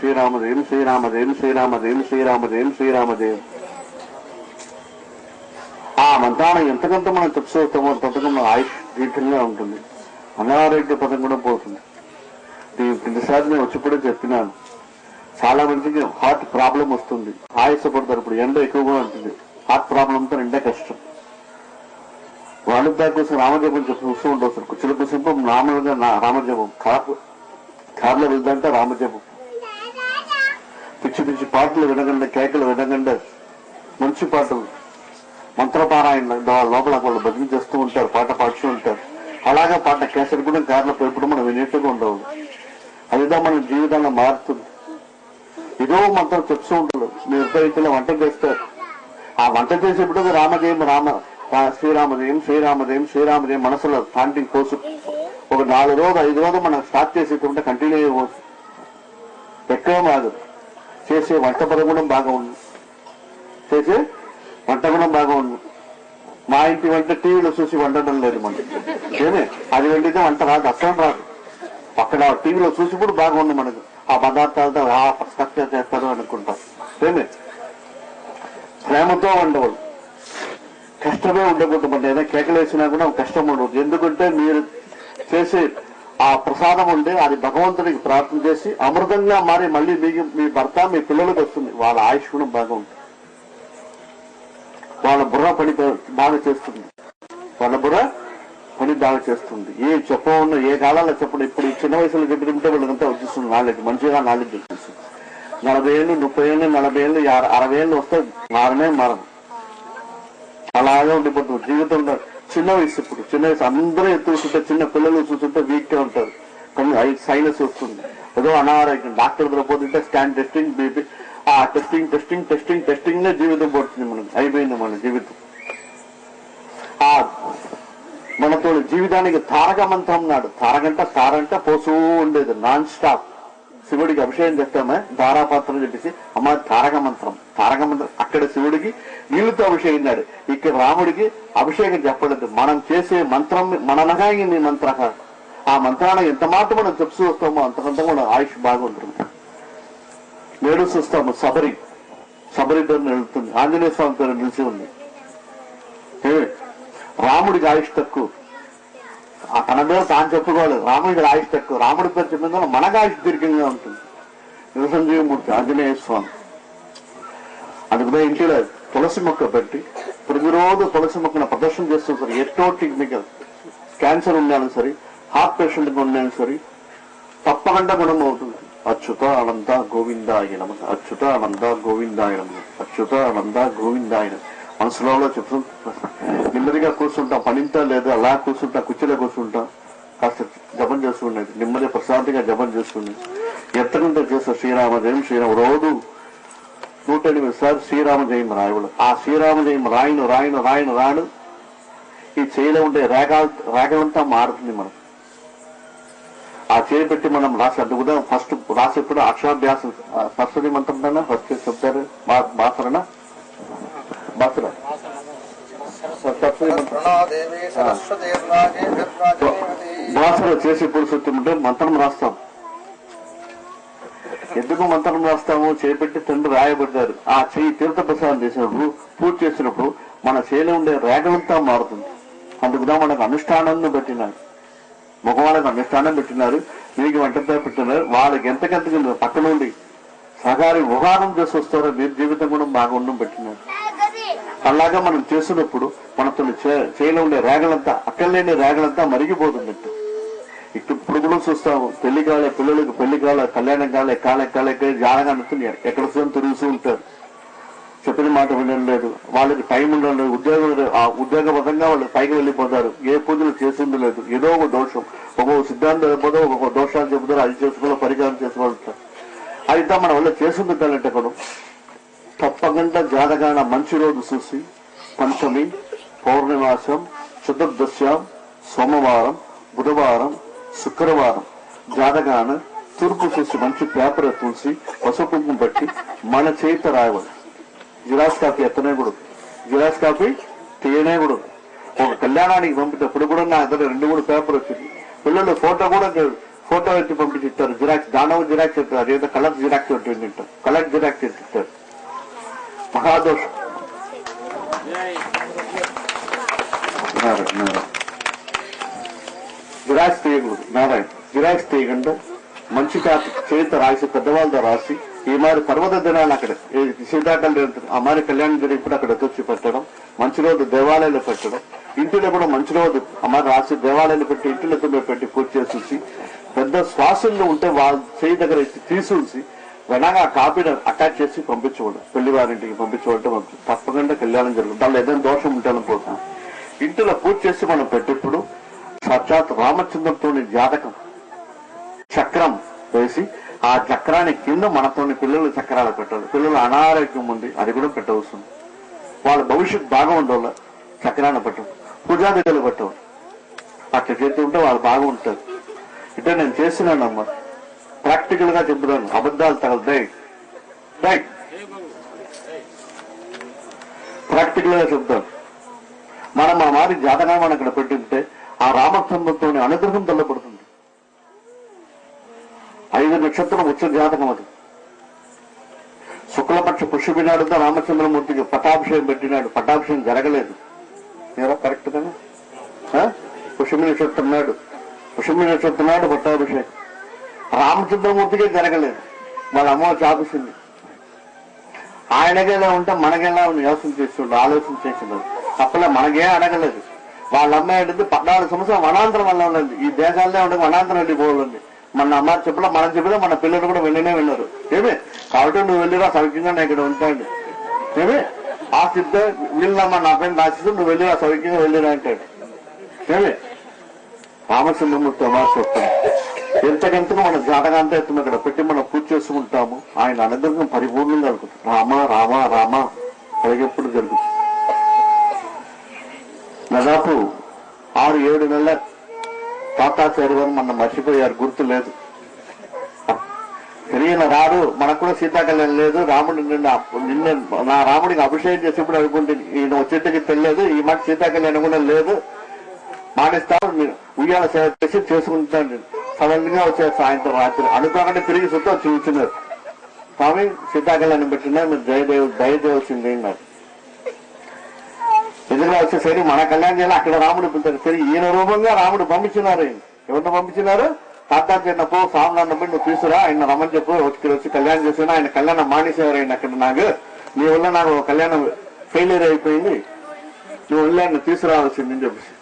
శ్రీరామదేవం శ్రీరామదేవం శ్రీరామదేవం శ్రీరామదేవం శ్రీరామదేవం. ఆ మంత్రాన్ని ఎంతకంత మనం తప్పుతామో అంతకంత మన ఆయుష్ దీర్ఘంగా ఉంటుంది, అనారోగ్య పదం కూడా పోతుంది. ప్రతిసారి నేను వచ్చిప్పుడే చెప్పినాను, చాలా మందికి హార్ట్ ప్రాబ్లం వస్తుంది, ఆయాసపడతారు. ఇప్పుడు ఎండ ఎక్కువగా ఉంటుంది, హార్ట్ ప్రాబ్లంతో ఎండ కష్టం. వాళ్ళ కోసం రామజపం చూస్తూ ఉండవచ్చు. కుచ్చుల కోసం మామూలుగా రామజపం, కార్లో వెళ్దాంటే రామజపం, పిచ్చి పిచ్చి పాటలు వినగండి, కేకలు వినగండి, మంచి పాటలు, మంత్రపారాయణ లోపల వాళ్ళు భజన చేస్తూ ఉంటారు, పాట పాడుతూ ఉంటారు. అలాగే పాట కేసరి కూడా కార్లో ఎప్పుడు మనం వినేట్టుగా ఉండవు. అదిదా మన జీవితంలో మారుతుంది. ఏదో మంత్రం చెప్తూ ఉంటారు. మీరు రైతులు వంట చేస్తారు, ఆ వంట చేసేప్పుడు రామజయం శ్రీరామజయం శ్రీరామజయం శ్రీరామజయం మనసులో స్టాంటింగ్ కోర్సు ఒక 4 రోజులు 5 రోజులు మనం స్టార్ట్ చేసేటప్పుడు కంటిన్యూ అయిపోవచ్చు. ఎక్కువ కాదు, చేసే వంట పదగుణం బాగా ఉంది, చేసే వంట గుణం బాగా ఉంది. మా ఇంటి వంట టీవీలో చూసి వండడం లేదు మనకి, ఏమే అది వండితే వంట రాదు, అస్సలు రాదు. అక్కడ టీవీలో చూసి కూడా బాగుంది మనకు, ఆ పదార్థాలతో పర్ఫెక్ట్గా చేస్తారు అనుకుంటాం. ఏమే ప్రేమతో వండవాళ్ళు, కష్టమే ఉండకూడదు. మన ఏదైనా కేకలు వేసినా కూడా కష్టం ఉండదు. ఎందుకంటే మీరు చేసే ఆ ప్రసాదం ఉంటే అది భగవంతుడికి ప్రార్థన చేసి అమృతంగా మారి మళ్ళీ మీ భర్త మీ పిల్లలకు వస్తుంది. వాళ్ళ ఆయుష్ కూడా బాగా ఉంటుంది, వాళ్ళ బుర్ర పని బాగా చేస్తుంది, వాళ్ళ బుర్ర పని బాగా చేస్తుంది. ఏ చెప్పకుండా ఏ కాలాల్లో చెప్పండి. ఇప్పుడు ఈ చిన్న వయసులో చెప్పుకుంటే వాళ్ళకంతా వచ్చేస్తుంది నాలెడ్జ్, మంచిగా నాలెడ్జ్ వచ్చేస్తుంది. 40 ఏళ్ళు 30 ఏళ్ళు 40 ఏళ్ళు 60 ఏళ్ళు వస్తే మారదు, అలాగే ఉండిపోతుంది జీవితంలో. చిన్న వయసు, ఇప్పుడు చిన్న వయసు అందరూ చూస్తుంటే చిన్న పిల్లలు చూస్తుంటే వీక్ గా ఉంటారు, కానీ సైనస్ వస్తుంది, ఏదో అనారోగ్యం. డాక్టర్ దగ్గర పోతుంటే స్కాన్ టెస్టింగ్, బీపీ, ఆ టెస్టింగ్ జీవితం పడుతుంది. మనకి అయిపోయింది మన జీవితం. ఆ మనతో జీవితానికి తారక మంత్రం నాడు, తారంట పోసూ ఉండేది నాన్ స్టాప్. శివుడికి అభిషేకం చేస్తామే ధారాపాత్రం చెప్పేసి, అమ్మ తారక మంత్రం అక్కడ శివుడికి నీళ్ళతో అభిషేకించాడు, ఇక్కడ రాముడికి అభిషేకం చెప్పలేదు. మనం చేసే మంత్రం మననగాయింది మంత్ర. ఆ మంత్రాన్ని ఎంత మాట మనం చెప్తూ వస్తామో అంతకంత కూడా ఆయుష్ బాగుంటుంది. నేడు చూస్తాము శబరి పేరు వెళ్తుంది, ఆంజనేయ స్వామి పేరు నిలిచి ఉంది. రాముడికి ఆయుష్ తక్కువ, తన పేరు తాను చెప్పుకోలేదు, రాముడికి ఆయుష్ తక్కువ. రాముడి పేరు చెప్పిన మనకు ఆయుష్ దీర్ఘంగా ఉంటుంది. నిరసంజీవమూర్తి ఆంజనేయ స్వామి. అందుకు ఇంటిలో తులసి మొక్క పెట్టి ప్రతిరోజు తులసి మొక్కను ప్రదర్శన చేస్తూ సరే, ఎన్నో టెక్నికల్ క్యాన్సర్ ఉన్నాను సరే, హార్ట్ పేషెంట్ ఉన్నాను సరే, తప్పకుండా గుణం అవుతుంది. అచ్యుత అనంత గోవిందాయ నమః, అచ్యుత అనంత గోవిందాయ నమః, అచ్యుత అనంత గోవిందాయ నమః. మనసులో చెప్తూ నెమ్మదిగా కూర్చుంటాం, పనింతా లేదు అలా కూర్చుంటా, కుర్చీలో కూర్చుంటాం, కాస్త జపం చేసుకునేది, నెమ్మది ప్రశాంతంగా జపం చేసుకునేది. ఎంతకంటే చేస్తా శ్రీరామజయం రోజు 108 సార్లు శ్రీరామజయం రాయవుడు. ఆ శ్రీరామజయం రాయను ఈ చేయిలో ఉండే రేఖలంతా మారుతుంది. మనం ఆ చేయి పెట్టి మనం రాసి అడ్డుకుదా ఫస్ట్ రాసేప్పుడు అక్షరాభ్యాసం సరస్వతి మంత్రం ఫస్ట్ చెప్తారు. బాసర చేసేప్పుడు సత్యం మంత్రం రాస్తాం. ఎందుకు మంత్రం రాస్తాము? చేపెట్టి తండ్రి రాయబడ్డారు. ఆ చెయ్యి తీర్థ ప్రసాదం చేసినప్పుడు, పూజ చేసినప్పుడు మన చేలో ఉండే రేఖలంతా మారుతుంది. అందుకుదా మనకు అనుష్ఠానాన్ని పెట్టినారు, మగవాళ్ళకి అనుష్ఠానం పెట్టినారు, మీకు వంటతో పెట్టినారు. వాళ్ళకి ఎంతకెంత పక్కన నుండి సగారి ఉపహారం చేసి వస్తారో మీరు జీవితం కూడా బాగా ఉండడం పెట్టినారు. అలాగా మనం చేసినప్పుడు మనతో చేలో ఉండే రేగలంతా, అక్కడ లేని రేగలంతా మరిగిపోతుంది. ఇప్పుడు కూడా చూస్తాము, పిల్లలకు పెళ్లి కాలే, కళ్యాణం కాలే జాలగా అనుకున్నారు, ఎక్కడ తిరుగుతూ ఉంటారు, చెప్పిన మాట వినడం లేదు, వాళ్ళకి టైం ఉండడం లేదు, ఉద్యోగబద్ధంగా వాళ్ళు పైకి వెళ్ళిపోతారు, ఏ పూజలు చేసింది లేదు, ఏదో ఒక దోషం, ఒక్కొక్క సిద్ధాంతం చెప్పదో ఒక్కొక్క దోషాలు చెబుతారు, అది చేసుకోవాలి, పరిహారం చేసుకోవాలి. అయితే మన వల్ల చేసింది కాలంటే కూడా తప్పకుండా జాతకాన మంచి రోజు చూసి పంచమి, పౌర్ణమాసం, చతుర్దశ్యం, సోమవారం, బుధవారం, శుక్రవారం జాతకాన తూర్పు చూసి మంచి పేపర్ చూసి పసుపు కుంకుమ బట్టి మన చేత రాయవాలి. జిరాక్స్ కాపీ ఎత్తనే కూడా, జిరాక్స్ కాపీ తీయనే కూడా. ఒక కళ్యాణానికి పంపినప్పుడు కూడా నా దగ్గర 2-3 పేపర్ వచ్చింది. పిల్లలు ఫోటో ఎత్తి పంపించి ఇస్తారు, జిరాక్స్ దానవ జిరాక్స్ ఇస్తారు, అదేదో కలర్ జిరాక్స్ ఒకటి తింటారు, కలర్ జిరాక్స్ ఎత్తిస్తారు. మహాదోషం. జిరాక్స్ తీయకూడదు. నారాయణ జిరాక్స్ తీయకుండా మంచి చేత రాసి పెద్దవాళ్ళతో రాసి ఈ మారి పర్వత దినాలు అక్కడ సీతాకల్ ఆ మారి కళ్యాణం జరిగినప్పుడు అక్కడ తెచ్చి పెట్టడం, మంచి రోజు దేవాలయాలు పెట్టడం, ఇంటిలో కూడా మంచి రోజు అమ్మాయి రాసి దేవాలయాలు పెట్టి ఇంటిలో పెట్టి పూజ చేసి పెద్ద శ్వాసంలో ఉంటే వాళ్ళ చేయి దగ్గర తీసి వెనగా కాపీని అటాచ్ చేసి పంపించకూడదు. పెళ్లి వారింటికి పంపించవడం తప్పకుండా కళ్యాణం జరుగుతుంది. దానిలో ఏదైనా దోషం ఉంటేనే పోతుంది. ఇంటిలో పూజ చేసి మనం పెట్టేప్పుడు సాక్షాత్ రామచంద్రుడితోని జాతకం చక్రం వేసి ఆ చక్రానికి కింద మనతోని పిల్లలు చక్రాలు పెట్టాలి. పిల్లలు అనారోగ్యం ఉంది అది కూడా పెట్టవస్తుంది. వాళ్ళ భవిష్యత్తు బాగా ఉండేవాళ్ళ చక్రాన్ని పెట్టడం, పూజాదిగలు పెట్టవు. అట్లా చేస్తూ ఉంటే వాళ్ళు బాగా ఉంటారు. అంటే నేను చేసినానమ్మా, ప్రాక్టికల్ గా చెప్తున్నాను, అబద్ధాలు తగలదాయి ప్రాక్టికల్ గా చెప్తాను. మనం ఆ మారి జాతకాన్ని అక్కడ పెట్టింటే ఆ రామచంద్రుడితో అనుగ్రహం తెల్లబడుతుంది. 5 నక్షత్రం వచ్చే జాతకం అది. శుక్లపక్ష పుష్యమినాడుతో రామచంద్రమూర్తికి పట్టాభిషేకం పెట్టినాడు, పట్టాభిషేకం జరగలేదు. కరెక్ట్ కదా? పుష్యమి నక్షత్రం నాడు పట్టాభిషేకం రామచంద్రమూర్తికే జరగలేదు. వాళ్ళ అమ్మ చాపిసింది. ఆయనకెలా ఉంటే మనకెలా యోచన చేస్తుండ్రు, ఆలోచన చేస్తున్నారు. అప్పలే మనకే అడగలేదు. వాళ్ళ అమ్మాయి అడిగితే 14 సంవత్సరాలు వనాంతరం వల్ల ఉన్నది. ఈ దేశాలనే ఉండే వనాంతరం వెళ్ళిపోవాలండి. మన అమ్మ చెప్పినా మనం చెప్పినా మన పిల్లలు కూడా విన్నారు. ఏమే కాబట్టి నువ్వు వెళ్ళిరా సౌఖ్యంగా నేను ఇక్కడ ఉంటాడు. ఏమే ఆశిద్ద వీళ్ళమ్మా నా పైన రాసిద్దు, నువ్వు వెళ్ళిరా సౌఖ్యంగా వెళ్ళిరా అంటాడు. ఏమే రామచంద్రమూర్తి అమాస వస్తాడు. ఎంతకెంతగా మన జాతకంతా ఎత్తున ఇక్కడ పెట్టి మనం పూజ చేసుకుంటాము. ఆయన అనుగ్రహం పరిపూర్ణంగా జరుగుతుంది. రామ రామ రామ అలాగెప్పుడు జరుగుతుంది. దాదాపు 6-7 నెలల తాతాచార్య గారు మన మర్చిపోయారు, గుర్తు లేదు. తెలియని రాడు. మనకు కూడా సీతాకళ్యాణం లేదు. రాముడు నిన్న నా రాముడికి అభిషేకం చేసేప్పుడు అనుకుంటే ఈయన వచ్చేటికి తెలియలేదు. ఈ మాట సీతాకళ్యాణం కూడా లేదు. మానేస్తాను మీరు ఉయ్యాల సేవ చేసి చేసుకుంటాను. సడన్ గా వచ్చే సాయంత్రం రాత్రి అనుకోకుండా తిరిగి సుత్తా చూస్తున్నారు. స్వామి సీతాకళ్యాణం పెట్టినా మీరు దయచేయవలసింది అన్నారు. ఎదురుగా వచ్చేసరి మన కళ్యాణం చేయాలి. అక్కడ రాముడు పిలుతారు. ఈయన రూపంగా రాముడు పంపించినారు. ఎవరిని పంపించినారు? తాతాచార్య పో స్వామి నువ్వు తీసుకురా, ఆయన రమ్మని చెప్పు, వచ్చి కళ్యాణం చేసినా ఆయన కళ్యాణం మానేసేవారు. ఆయన అక్కడ నాకు నీ వల్ల నాకు కళ్యాణం ఫెయిలియర్ అయిపోయింది, నువ్వు వెళ్ళి ఆయన తీసుకురావాల్సిందని చెప్పేసి